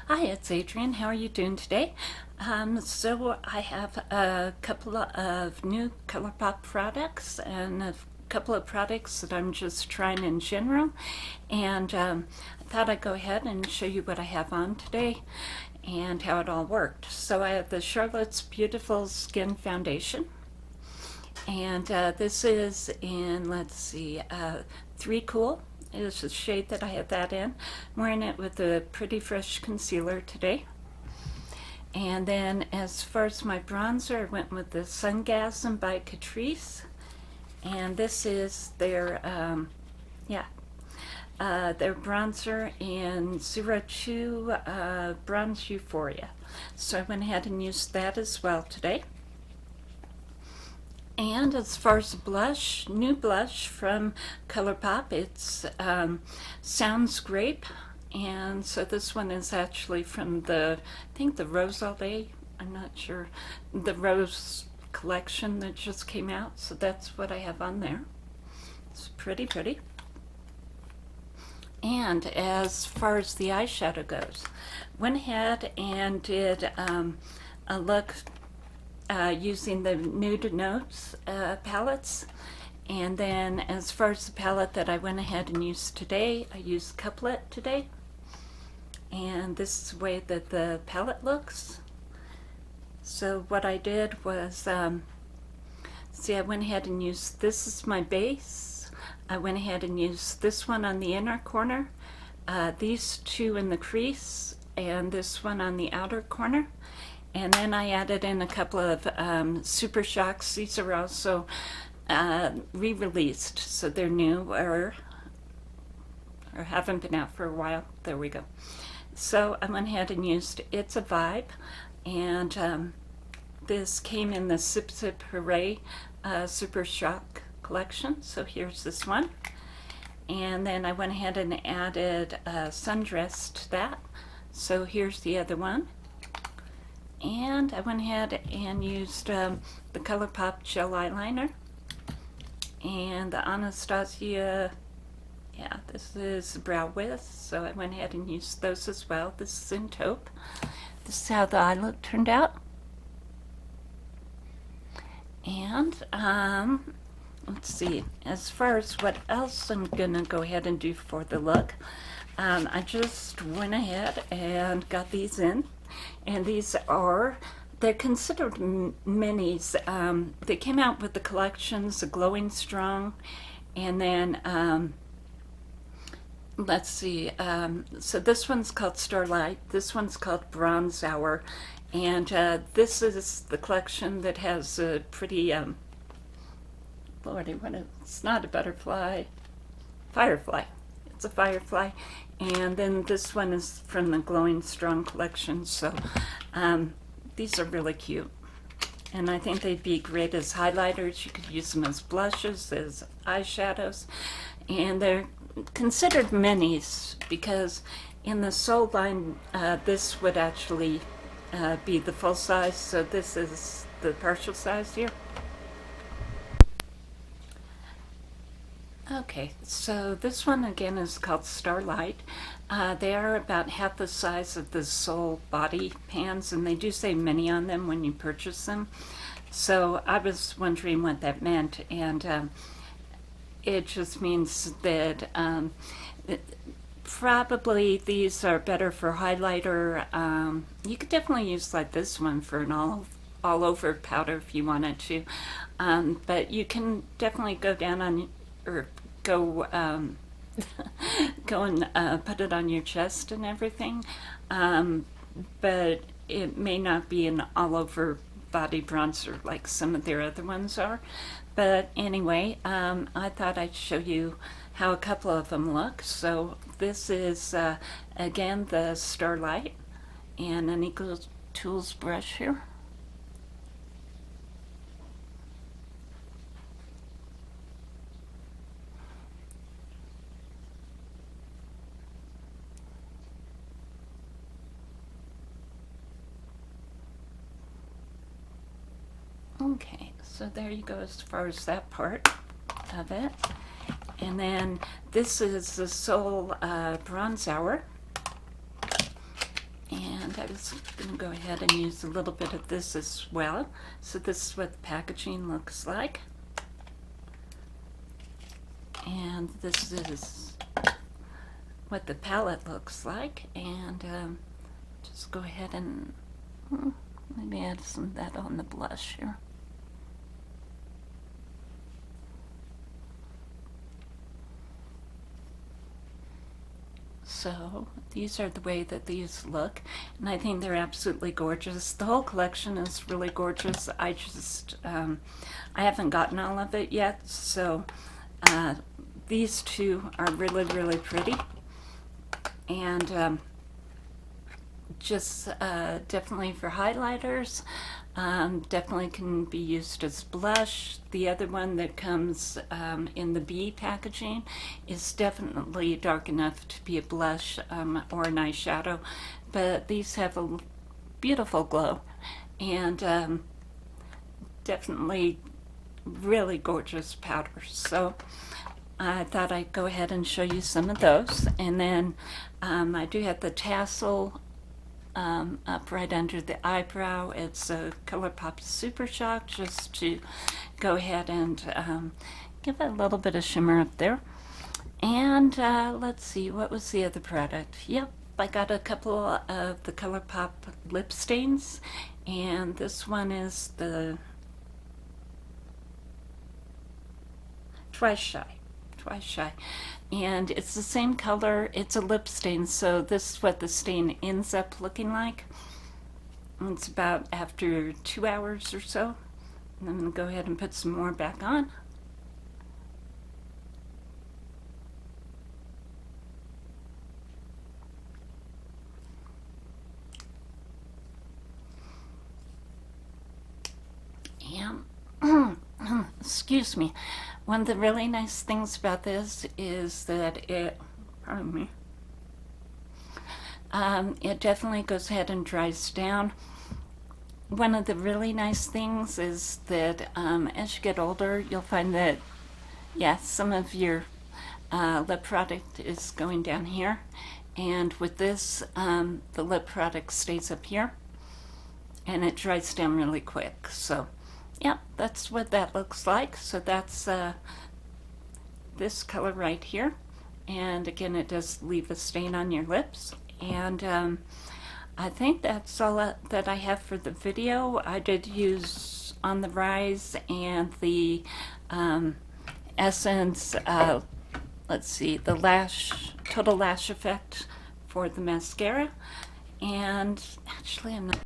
Hi, it's Adrienne. How are you doing today? So I have a couple of new Colourpop products and a couple of products that I'm just trying in general. And I thought I'd go ahead and show you what I have on today and how it all worked. So I have the Charlotte's Beautiful Skin Foundation. And this is in, let's see, 3 Cool is the shade that I have that in. I'm wearing it with a Pretty Fresh concealer today. And then as far as my bronzer, I went with the Sungasm by Catrice. And this is their, their bronzer in 02 Bronze Euphoria. So I went ahead and used that as well today. And as far as blush, new blush from Colourpop, it's Sounds Grape. And so this one is actually from I think the Rose All Day, I'm not sure, the Rose collection that just came out. So that's what I have on there. It's pretty pretty. And as far as the eyeshadow goes, went ahead and did a look using the Nude Notes palettes. And then as far as the palette that I went ahead and used today, I used Couplet today. And this is the way that the palette looks. So what I did was, see, I went ahead and used, this is my base. I went ahead and used this one on the inner corner, these two in the crease, and this one on the outer corner. And then I added in a couple of Super Shocks. These are also re-released, so they're new or haven't been out for a while. There we go. So I went ahead and used It's a Vibe, and this came in the Sip Sip Hooray Super Shock collection. So here's this one. And then I went ahead and added Sundress to that. So here's the other one. And I went ahead and used the Colourpop gel eyeliner and the Anastasia, this is Brow Wiz, so I went ahead and used those as well. This is in Taupe. This is how the eye look turned out. And let's see, as far as what else I'm gonna go ahead and do for the look, I just went ahead and got these in. And these they're considered minis. They came out with the collections, the Glowing Strong, and then, let's see, so this one's called Starlight, this one's called Bronze Hour, and this is the collection that has a pretty, Lordy, it's not a butterfly, firefly. It's a firefly. And then this one is from the Glowing Strong collection. So these are really cute. And I think they'd be great as highlighters. You could use them as blushes, as eyeshadows. And they're considered minis because in the Soul line, this would actually be the full size. So this is the partial size here. Okay, so this one again is called Starlight. They are about half the size of the Soul body pans, and they do say mini on them when you purchase them. So I was wondering what that meant, and it just means that probably these are better for highlighter. You could definitely use like this one for an all over powder if you wanted to, but you can definitely go down on or go go and put it on your chest and everything, but it may not be an all over body bronzer like some of their other ones are. But anyway, I thought I'd show you how a couple of them look. So this is again the Starlight and an EcoTools brush here. Okay, so there you go as far as that part of it. And then this is the Soul Bronze Hour. And I was going to go ahead and use a little bit of this as well. So this is what the packaging looks like. And this is what the palette looks like. And just go ahead and maybe add some of that on the blush here. So these are the way that these look, and I think they're absolutely gorgeous. The whole collection is really gorgeous. I just, I haven't gotten all of it yet, so these two are really, really pretty. And just definitely for highlighters, definitely can be used as blush. The other one that comes in the B packaging is definitely dark enough to be a blush or an eyeshadow, but these have a beautiful glow and definitely really gorgeous powders. So I thought I'd go ahead and show you some of those. And then I do have the tassel up right under the eyebrow. It's a Colourpop Super Shock, just to go ahead and give it a little bit of shimmer up there. And let's see, what was the other product? Yep, I got a couple of the Colourpop lip stains, and this one is the Twice Shy, and it's the same color. It's a lip stain, so this is what the stain ends up looking like. It's about after 2 hours or so. And I'm going to go ahead and put some more back on. And excuse me. One of the really nice things about this is that it, pardon me, it definitely goes ahead and dries down. One of the really nice things is that as you get older, you'll find that, yeah, some of your lip product is going down here. And with this, the lip product stays up here and it dries down really quick. So yeah, that's what that looks like. So that's this color right here. And again, it does leave a stain on your lips. And I think that's all that I have for the video. I did use On the Rise and the Essence, let's see, the Lash, Total Lash Effect for the mascara. And actually, I'm not